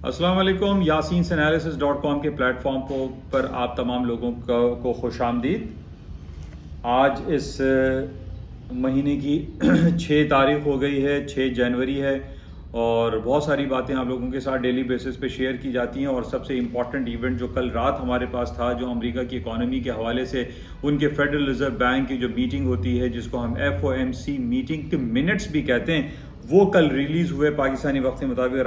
السلام علیکم. yasinanalysis.com کے پلیٹ فارم پر آپ تمام لوگوں کو خوش آمدید. آج اس مہینے کی 6 تاریخ ہو گئی ہے, 6 جنوری ہے, اور بہت ساری باتیں آپ لوگوں کے ساتھ ڈیلی بیسس پہ شیئر کی جاتی ہیں. اور سب سے امپورٹنٹ ایونٹ جو کل رات ہمارے پاس تھا, جو امریکہ کی اکانومی کے حوالے سے ان کے فیڈرل ریزرو بینک کی جو میٹنگ ہوتی ہے, جس کو ہم FOMC میٹنگ کے منٹس بھی کہتے ہیں, وہ کل ریلیز ہوئے پاکستانی وقت کے مطابق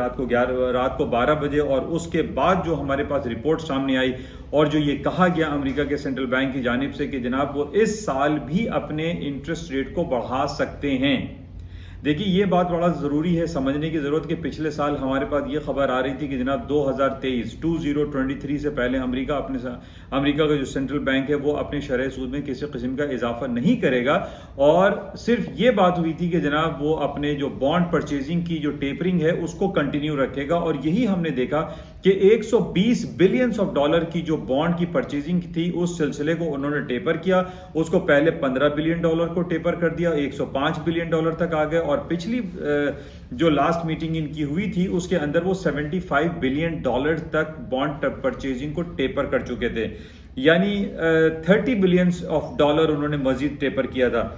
رات کو 12 بجے. اور اس کے بعد جو ہمارے پاس رپورٹ سامنے آئی اور جو یہ کہا گیا امریکہ کے سینٹرل بینک کی جانب سے کہ جناب وہ اس سال بھی اپنے انٹرسٹ ریٹ کو بڑھا سکتے ہیں. دیکھیے, یہ بات بڑا ضروری ہے سمجھنے کی ضرورت کہ پچھلے سال ہمارے پاس یہ خبر آ رہی تھی کہ جناب 2023 سے پہلے امریکہ کا جو سینٹرل بینک ہے وہ اپنے شرح سود میں کسی قسم کا اضافہ نہیں کرے گا, اور صرف یہ بات ہوئی تھی کہ جناب وہ اپنے جو بانڈ پرچیزنگ کی جو ٹیپرنگ ہے اس کو کنٹینیو رکھے گا. اور یہی ہم نے دیکھا کہ $120 بلین کی جو بانڈ کی پرچیزنگ تھی, اس سلسلے کو انہوں نے ٹیپر کیا. اس کو پہلے $15 بلین کو ٹیپر کر دیا, $105 بلین تک آ گئے, اور پچھلی جو لاسٹ میٹنگ ان کی ہوئی تھی اس کے اندر وہ $75 بلین تک بانڈ پرچیزنگ کو ٹیپر کر چکے تھے, یعنی $30 بلین انہوں نے مزید ٹیپر کیا تھا.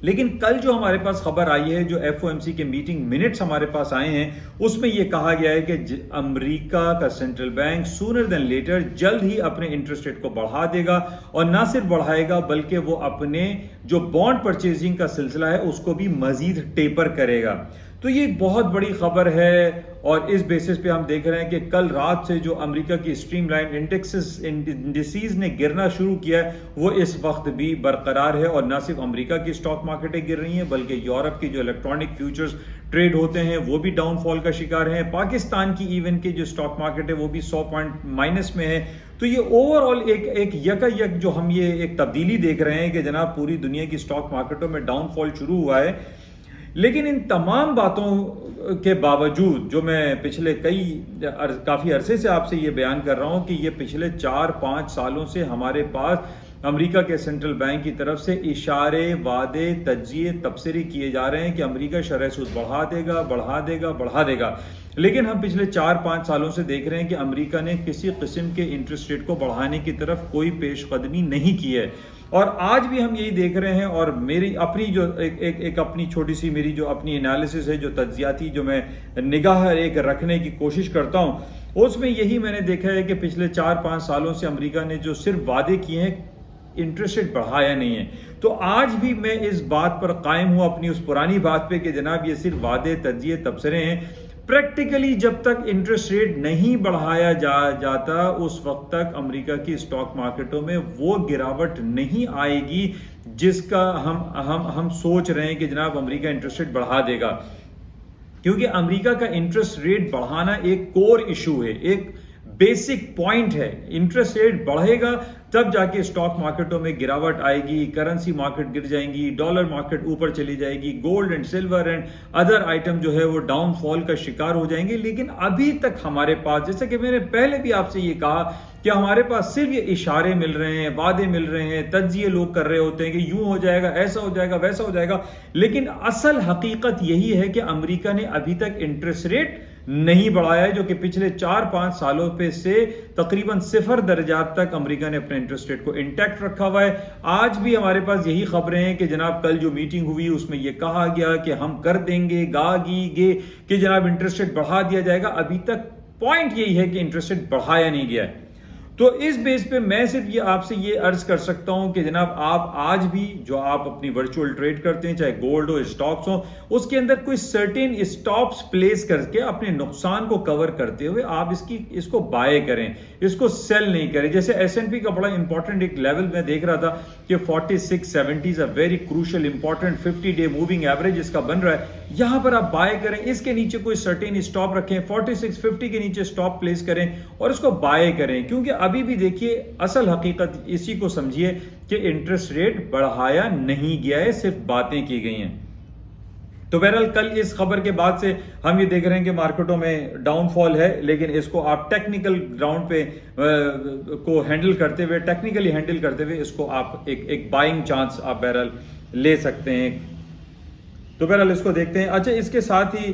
لیکن کل جو ہمارے پاس خبر آئی ہے, جو FOMC کے میٹنگ منٹس ہمارے پاس آئے ہیں, اس میں یہ کہا گیا ہے کہ امریکہ کا central bank sooner than later جلد ہی اپنے انٹرسٹ ریٹ کو بڑھا دے گا, اور نہ صرف بڑھائے گا بلکہ وہ اپنے جو بانڈ پرچیزنگ کا سلسلہ ہے اس کو بھی مزید ٹیپر کرے گا. تو یہ ایک بہت بڑی خبر ہے, اور اس بیسس پہ ہم دیکھ رہے ہیں کہ کل رات سے جو امریکہ کی اسٹریم لائن انڈیسیز نے گرنا شروع کیا ہے وہ اس وقت بھی برقرار ہے. اور نہ صرف امریکہ کی اسٹاک مارکیٹیں گر رہی ہیں بلکہ یورپ کی جو الیکٹرانک فیوچرز ٹریڈ ہوتے ہیں وہ بھی ڈاؤن فال کا شکار ہیں. پاکستان کی ایون کی جو اسٹاک مارکیٹ ہے وہ بھی 100 پوائنٹ مائنس میں ہے. تو یہ اوور آل ایک یک جو ہم یہ ایک تبدیلی دیکھ رہے ہیں کہ جناب پوری دنیا کی اسٹاک مارکیٹوں میں ڈاؤن فال شروع ہوا ہے. لیکن ان تمام باتوں کے باوجود جو میں پچھلے کافی عرصے سے آپ سے یہ بیان کر رہا ہوں کہ یہ پچھلے 4-5 سالوں سے ہمارے پاس امریکہ کے سینٹرل بینک کی طرف سے اشارے, وعدے, تجزیے, تبصرے کیے جا رہے ہیں کہ امریکہ شرح سود بڑھا دے گا. لیکن ہم پچھلے 4-5 سالوں سے دیکھ رہے ہیں کہ امریکہ نے کسی قسم کے انٹرسٹ ریٹ کو بڑھانے کی طرف کوئی پیش قدمی نہیں کی ہے. اور آج بھی ہم یہی دیکھ رہے ہیں, اور میری اپنی جو ایک اپنی چھوٹی سی میری جو اپنی انالیسس ہے, جو تجزیاتی جو میں نگاہ ایک رکھنے کی کوشش کرتا ہوں, اس میں یہی میں نے دیکھا ہے کہ پچھلے 4-5 سالوں سے امریکہ نے جو صرف وعدے کیے ہیں, انٹرسٹ ریٹ بڑھایا نہیں ہے. تو آج بھی میں اس بات پر قائم ہوں, اپنی اس پرانی بات پہ, کہ جناب یہ صرف وعدے, تجزیے, تبصرے ہیں. پریکٹیکلی جب تک انٹرسٹ ریٹ نہیں بڑھایا جاتا اس وقت تک امریکہ کی اسٹاک مارکیٹوں میں وہ گراوٹ نہیں آئے گی جس کا ہم سوچ رہے ہیں کہ جناب امریکہ انٹرسٹ ریٹ بڑھا دے گا. کیونکہ امریکہ کا انٹرسٹ ریٹ بڑھانا ایک کور ایشو ہے, ایک بیسک پوائنٹ ہے. انٹرسٹ ریٹ بڑھے گا تب جا کے اسٹاک مارکیٹوں میں گراوٹ آئے گی, کرنسی مارکیٹ گر جائیں گی, ڈالر مارکیٹ اوپر چلی جائے گی, gold and silver and other item جو ہے وہ ڈاؤن فال کا شکار ہو جائیں گے. لیکن ابھی تک ہمارے پاس, جیسے کہ میں نے پہلے بھی آپ سے یہ کہا کہ ہمارے پاس صرف یہ اشارے مل رہے ہیں, وعدے مل رہے ہیں, تجزیے لوگ کر رہے ہوتے ہیں کہ یوں ہو جائے گا, ایسا ہو جائے گا, ویسا ہو جائے گا. لیکن اصل حقیقت یہی ہے کہ امریکہ نے ابھی تک انٹرسٹ ریٹ نہیں بڑھایا ہے, جو کہ پچھلے 4-5 سالوں پہ سے تقریباً 0 درجات تک امریکہ نے اپنے انٹرسٹ ریٹ کو انٹیکٹ رکھا ہوا ہے. آج بھی ہمارے پاس یہی خبریں ہیں کہ جناب کل جو میٹنگ ہوئی اس میں یہ کہا گیا کہ ہم کر دیں گے, کہ جناب انٹرسٹ ریٹ بڑھا دیا جائے گا. ابھی تک پوائنٹ یہی ہے کہ انٹرسٹ ریٹ بڑھایا نہیں گیا ہے. تو اس بیس پہ میں صرف یہ آپ سے یہ عرض کر سکتا ہوں کہ جناب آپ آج بھی جو آپ اپنی ورچوئل ٹریڈ کرتے ہیں, چاہے گولڈ ہو, اسٹاکس ہو, اس کے اندر کوئی سرٹین اسٹاپس پلیس کر کے اپنے نقصان کو کور کرتے ہوئے آپ اس کو بائے کریں, اس کو سیل نہیں کریں. جیسے S&P کا بڑا امپورٹنٹ ایک لیول میں دیکھ رہا تھا کہ 4670 very crucial important 50 day moving average اس کا بن رہا ہے. یہاں پر آپ بائے کریں, اس کے نیچے کوئی سرٹین اسٹاپ رکھیں, 4650 کے نیچے اسٹاپ پلیس کریں اور اس کو بائے کریں. کیونکہ ابھی بھی دیکھیے اصل حقیقت اسی کو سمجھیے کہ انٹرسٹ ریٹ بڑھایا نہیں گیا ہے, صرف باتیں کی گئی ہیں. تو بہرحال کل اس خبر کے بعد سے ہم یہ دیکھ رہے ہیں کہ مارکیٹوں میں ڈاؤن فال ہے, لیکن اس کو آپ ٹیکنیکل گراؤنڈ پہ کو ہینڈل کرتے ہوئے, ٹیکنیکلی ہینڈل کرتے ہوئے اس کو آپ ایک بائنگ چانس آپ بہرحال لے سکتے ہیں. تو بہرحال اس کو دیکھتے ہیں. اچھا اس کے ساتھ ہی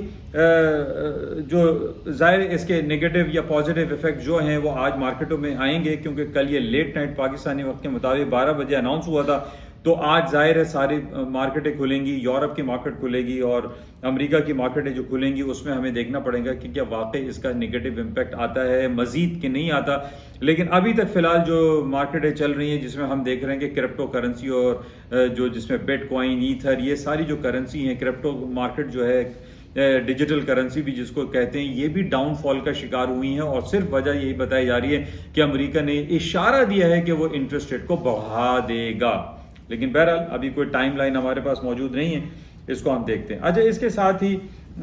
جو ظاہر اس کے نگیٹو یا پازیٹیو ایفیکٹ جو ہیں وہ آج مارکیٹوں میں آئیں گے، کیونکہ کل یہ لیٹ نائٹ پاکستانی وقت کے مطابق 12 بجے اناؤنس ہوا تھا. تو آج ظاہر ہے ساری مارکیٹیں کھلیں گی، یورپ کی مارکیٹ کھلے گی اور امریکہ کی مارکیٹیں جو کھلیں گی اس میں ہمیں دیکھنا پڑے گا کہ کیا واقعی اس کا نگیٹو امپیکٹ آتا ہے مزید کہ نہیں آتا. لیکن ابھی تک فی الحال جو مارکیٹیں چل رہی ہیں جس میں ہم دیکھ رہے ہیں کہ کرپٹو کرنسی اور جو جس میں بٹ کوائن، ایتھر، یہ ساری جو کرنسی ہیں، کرپٹو مارکیٹ جو ہے ڈیجیٹل کرنسی بھی جس کو کہتے ہیں، یہ بھی ڈاؤن فال کا شکار ہوئی ہیں. اور صرف وجہ یہی بتائی جا رہی ہے کہ امریکہ نے اشارہ دیا ہے کہ وہ انٹرسٹ ریٹ کو بڑھا دے گا. لیکن بہرحال ابھی کوئی ٹائم لائن ہمارے پاس موجود نہیں ہے، اس کو ہم دیکھتے ہیں. اچھا اس کے ساتھ ہی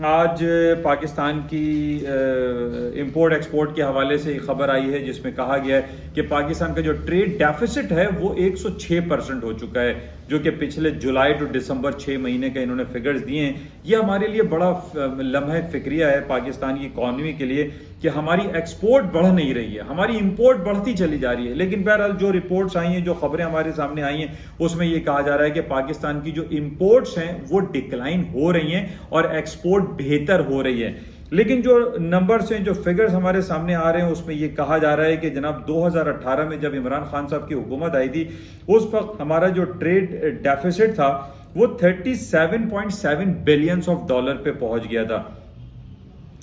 آج پاکستان کی امپورٹ ایکسپورٹ کے حوالے سے ایک خبر آئی ہے جس میں کہا گیا ہے کہ پاکستان کا جو ٹریڈ ڈیفیسٹ ہے وہ 106% ہو چکا ہے، جو کہ پچھلے جولائی ٹو دسمبر 6 مہینے کا انہوں نے فگرز دیے ہیں. یہ ہمارے لیے بڑا لمحہ فکریہ ہے پاکستان کی اکانومی کے لیے کہ ہماری ایکسپورٹ بڑھ نہیں رہی ہے، ہماری امپورٹ بڑھتی چلی جا رہی ہے. لیکن بہرحال جو رپورٹس آئی ہیں، جو خبریں ہمارے سامنے آئی ہیں، اس میں یہ کہا جا رہا ہے کہ پاکستان کی جو امپورٹس ہیں وہ ڈکلائن ہو رہی ہیں اور ایکسپورٹ بہتر ہو رہی ہے. لیکن جو نمبرز ہیں، جو فگرز ہمارے سامنے آ رہے ہیں، اس میں یہ کہا جا رہا ہے کہ جناب 2018 میں جب عمران خان صاحب کی حکومت آئی تھی اس وقت ہمارا جو ٹریڈ ڈیفیسٹ تھا وہ 37.7 بلینز آف ڈالر پہ پہنچ گیا تھا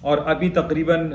اور ابھی تقریباً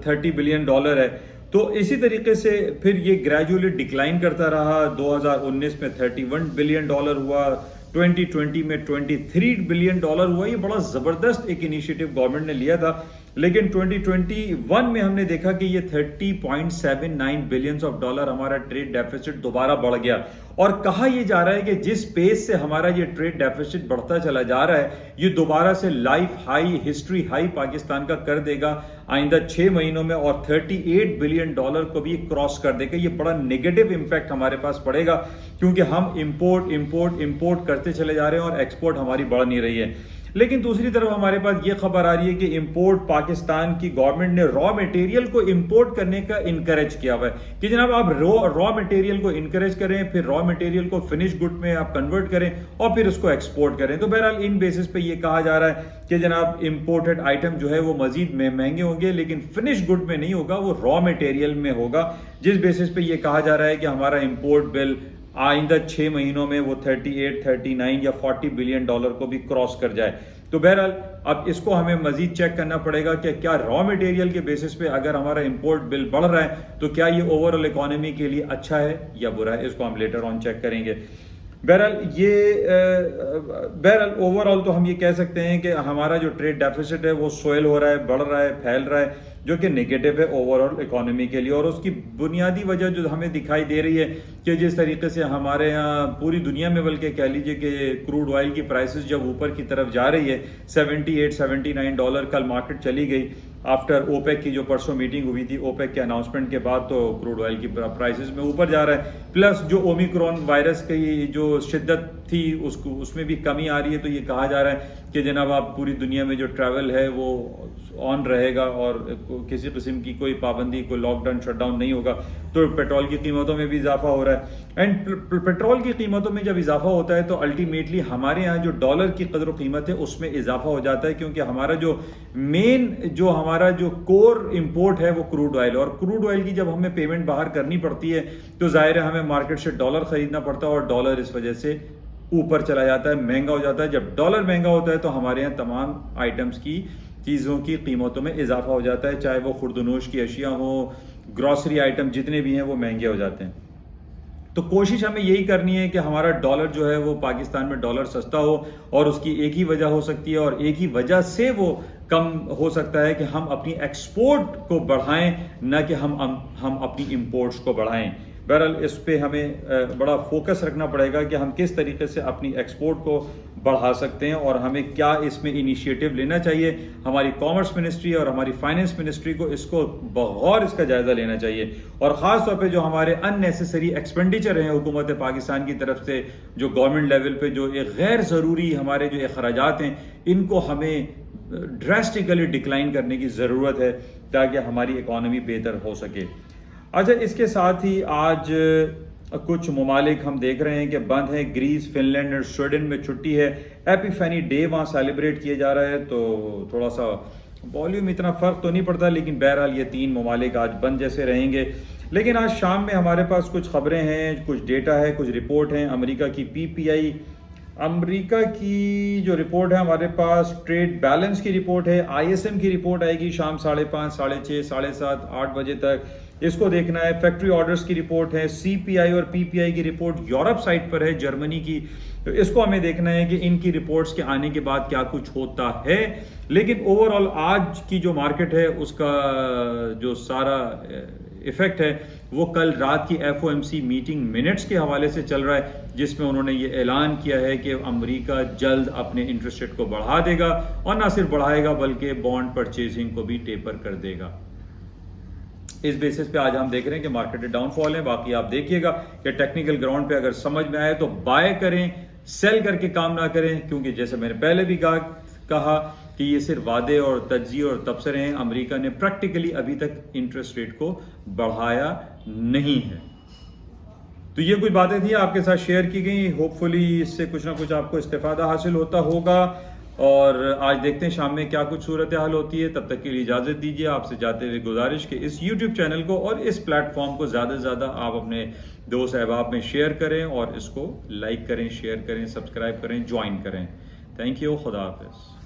30 بلین ڈالر ہے. تو اسی طریقے سے پھر یہ گریجولی ڈکلائن کرتا رہا. 2019 میں 31 بلین ڈالر ہوا، 2020 میں 23 بلین ڈالر ہوا. یہ بڑا زبردست ایک انیشیٹو گورنمنٹ نے لیا تھا. لیکن 2021 میں ہم نے دیکھا کہ یہ 30.79 بلینز آف ڈالر ہمارا ٹریڈ ڈیفیسٹ دوبارہ بڑھ گیا. اور کہا یہ جا رہا ہے کہ جس پیس سے ہمارا یہ ٹریڈ ڈیفیسٹ بڑھتا چلا جا رہا ہے یہ دوبارہ سے life high, history high Pakistan کا کر دے گا آئندہ 6 مہینوں میں، اور 38 بلین ڈالر کو بھی کراس کر دے گا. یہ بڑا نیگیٹو امپیکٹ ہمارے پاس پڑے گا کیونکہ ہم امپورٹ کرتے چلے جا رہے ہیں اور ایکسپورٹ ہماری بڑھ نہیں رہی ہے. لیکن دوسری طرف ہمارے پاس یہ خبر آ رہی ہے کہ امپورٹ پاکستان کی گورنمنٹ نے را میٹیریل کو امپورٹ کرنے کا انکریج کیا ہوا ہے کہ جناب آپ را میٹیریل کو انکریج کریں، پھر را میٹیریل کو فنش گڈ میں آپ کنورٹ کریں اور پھر اس کو ایکسپورٹ کریں. تو بہرحال ان بیسس پہ یہ کہا جا رہا ہے کہ جناب امپورٹڈ آئٹم جو ہے وہ مزید مہنگے ہوں گے، لیکن فنش گڈ میں نہیں ہوگا، وہ را میٹیریل میں ہوگا. جس بیسس پہ یہ کہا جا رہا ہے کہ ہمارا امپورٹ بل آئندہ 6 مہینوں میں وہ 38، 39 یا 40 بلین ڈالر کو بھی کراس کر جائے. تو بہرحال اب اس کو ہمیں مزید چیک کرنا پڑے گا کہ کیا را میٹیریل کے بیسس پہ اگر ہمارا امپورٹ بل بڑھ رہا ہے تو کیا یہ اوور آل اکانومی کے لیے اچھا ہے یا برا ہے، اس کو ہم لیٹر آن چیک کریں گے. بہرحال اوور آل تو ہم یہ کہہ سکتے ہیں کہ ہمارا جو ٹریڈ ڈیفیسٹ ہے وہ سوئل ہو رہا ہے، بڑھ رہا ہے، پھیل رہا ہے، جو کہ نیگیٹو ہے اوور آل اکانومی کے لیے. اور اس کی بنیادی وجہ جو ہمیں دکھائی دے رہی ہے کہ جس طریقے سے ہمارے ہاں پوری دنیا میں بلکہ کہہ لیجئے کہ کروڈ آئل کی پرائسز جب اوپر کی طرف جا رہی ہے 78، 79 ڈالر کل مارکیٹ چلی گئی آفٹر اوپیک کی جو پرسوں میٹنگ ہوئی تھی، اوپیک کے اناؤنسمنٹ کے بعد تو کروڈ آئل کی پرائسز میں اوپر جا رہا ہے. پلس جو اومیکرون وائرس کی جو شدت تھی اس میں بھی کمی آ رہی ہے. تو یہ کہا جا رہا ہے کہ جناب آپ پوری دنیا میں جو ٹریول ہے وہ آن رہے گا اور کسی قسم کی کوئی پابندی، کوئی لاک ڈاؤن شٹ ڈاؤن نہیں ہوگا. تو پیٹرول کی قیمتوں میں بھی اضافہ ہو رہا ہے. اینڈ پیٹرول کی قیمتوں میں جب اضافہ ہوتا ہے تو الٹیمیٹلی ہمارے ہاں جو ڈالر کی قدر و قیمت ہے اس میں اضافہ ہو جاتا ہے، کیونکہ ہمارا جو مین ہمارا جو کور امپورٹ ہے وہ کروڈ آئل، اور کروڈ آئل کی جب ہمیں پیمنٹ باہر کرنی پڑتی ہے تو ظاہر ہے ہمیں مارکیٹ سے ڈالر خریدنا پڑتا ہے اور ڈالر اس وجہ سے اوپر چلا جاتا ہے، مہنگا ہو جاتا ہے. جب ڈالر مہنگا ہوتا ہے تو ہمارے یہاں تمام آئٹمس کی چیزوں کی قیمتوں میں اضافہ ہو جاتا ہے، چاہے وہ خوردنوش کی اشیاء ہوں، گروسری آئٹم جتنے بھی ہیں وہ مہنگے ہو جاتے ہیں. تو کوشش ہمیں یہی کرنی ہے کہ ہمارا ڈالر جو ہے وہ پاکستان میں ڈالر سستا ہو، اور اس کی ایک ہی وجہ ہو سکتی ہے اور ایک ہی وجہ سے وہ کم ہو سکتا ہے کہ ہم اپنی ایکسپورٹ کو بڑھائیں، نہ کہ ہم اپنی امپورٹس کو بڑھائیں. بہرحال اس پہ ہمیں بڑا فوکس رکھنا پڑے گا کہ ہم کس طریقے سے اپنی ایکسپورٹ کو بڑھا سکتے ہیں اور ہمیں کیا اس میں انیشیٹو لینا چاہیے. ہماری کامرس منسٹری اور ہماری فائننس منسٹری کو اس کو بغور اس کا جائزہ لینا چاہیے، اور خاص طور پہ جو ہمارے ان نیسیسری ایکسپینڈیچر ہیں حکومت پاکستان کی طرف سے، جو گورنمنٹ لیول پہ جو ایک غیر ضروری ہمارے جو اخراجات ہیں، ان کو ہمیں ڈراسٹیکلی ڈکلائن کرنے کی ضرورت ہے تاکہ ہماری اکانومی بہتر ہو سکے. اچھا اس کے ساتھ ہی آج کچھ ممالک ہم دیکھ رہے ہیں کہ بند ہیں. گریس، فن لینڈ اور سویڈن میں چھٹی ہے. ایپیفینی ڈے وہاں سیلیبریٹ کیا جا رہا ہے, تو تھوڑا سا والیوم اتنا فرق تو نہیں پڑتا, لیکن بہرحال یہ 3 ممالک آج بند جیسے رہیں گے. لیکن آج شام میں ہمارے پاس کچھ خبریں ہیں, کچھ ڈیٹا ہے, کچھ رپورٹ ہیں. امریکہ کی PPI, امریکہ کی جو رپورٹ ہے ہمارے پاس ٹریڈ بیلنس کی رپورٹ ہے. ISM کی رپورٹ آئے گی شام 5:30, 6:30, 7:30, 8 بجے تک, اس کو دیکھنا ہے. فیکٹری آرڈرز کی رپورٹ ہے. CPI اور PPI کی رپورٹ یورپ سائٹ پر ہے, جرمنی کی, تو اس کو ہمیں دیکھنا ہے کہ ان کی رپورٹس کے آنے کے بعد کیا کچھ ہوتا ہے. لیکن اوور آل آج کی جو مارکیٹ ہے اس کا جو سارا ایفیکٹ ہے وہ کل رات کی FOMC میٹنگ منٹس کے حوالے سے چل رہا ہے, جس میں انہوں نے یہ اعلان کیا ہے کہ امریکہ جلد اپنے انٹرسٹ ریٹ کو بڑھا دے گا, اور نہ صرف بڑھائے گا بلکہ بانڈ پرچیزنگ کو بھی ٹیپر کر دے گا. اس بیسس پہ آج ہم دیکھ رہے ہیں کہ مارکیٹ ڈاؤن فال ہے. باقی آپ دیکھیے گا کہ ٹیکنیکل گراؤنڈ پہ اگر سمجھ میں آئے تو بائی کریں, سیل کر کے کام نہ کریں, کیونکہ جیسے میں نے پہلے بھی کہا کہ یہ صرف وعدے اور تجزیے اور تبصرے ہیں. امریکہ نے پریکٹیکلی ابھی تک انٹرسٹ ریٹ کو بڑھایا نہیں ہے. تو یہ کچھ باتیں تھیں آپ کے ساتھ شیئر کی گئی. ہوپ فلی اس سے کچھ نہ کچھ آپ کو استفادہ حاصل ہوتا ہوگا, اور آج دیکھتے ہیں شام میں کیا کچھ صورتحال ہوتی ہے. تب تک کے لیے اجازت دیجیے. آپ سے جاتے ہوئے گزارش کہ اس YouTube چینل کو اور اس پلیٹ فارم کو زیادہ سے زیادہ آپ اپنے دوست احباب میں شیئر کریں, اور اس کو لائک کریں, شیئر کریں, سبسکرائب کریں, جوائن کریں. Thank you. خدا حافظ.